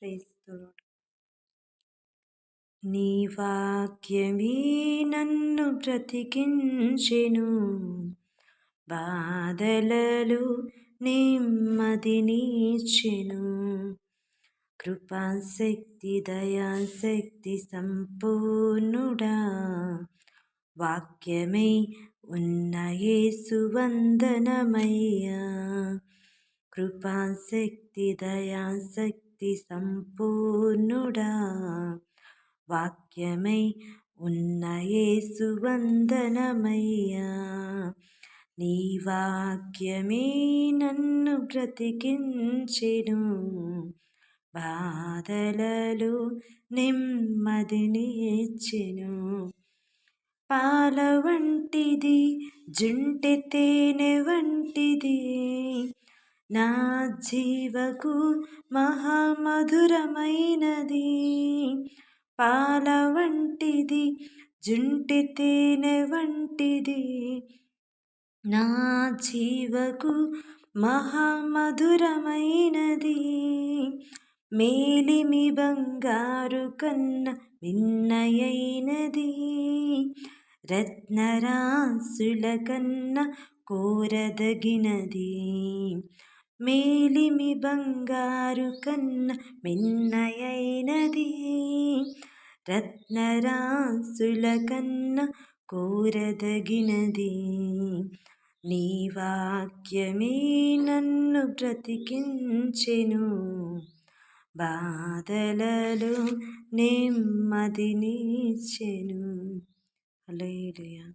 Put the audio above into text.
Praise the lord. నీ వాక్యమే నన్ను బ్రతికించెను, బాధలలో నెమ్మదినిచ్చెను. కృపాశక్తి దయాశక్తి సంపూర్ణుడా, వాక్యమై ఉన్న యేసు వందనమయ్యా. కృపాశక్తి దయాశక్తి సంపూర్ణుడా, వాక్యమై ఉన్న యేసు వందనమయ్యా. నీ వాక్యమే నన్ను బ్రతికించెను, బాధలలో నెమ్మదినిచ్చెను. పాల వంటిది జుంటె తేనె వంటిది, నా జీవకు మహామధురమైనది. పాల వంటిది జుంటె తేనె వంటిది, నా జీవకు మహామధురమైనది. మేలిమి బంగారు కన్న మిన్నయైనది, రత్నరాసుల కన్న కోరదగినది. మేలిమి బంగారు కన్న మిన్నయైనది, రత్నరాసుల కన్న కోరదగినది. నీ వాక్యమే నన్ను బ్రతికించెను, బాధలలో నెమ్మదినిచ్చెను. హల్లెలూయా.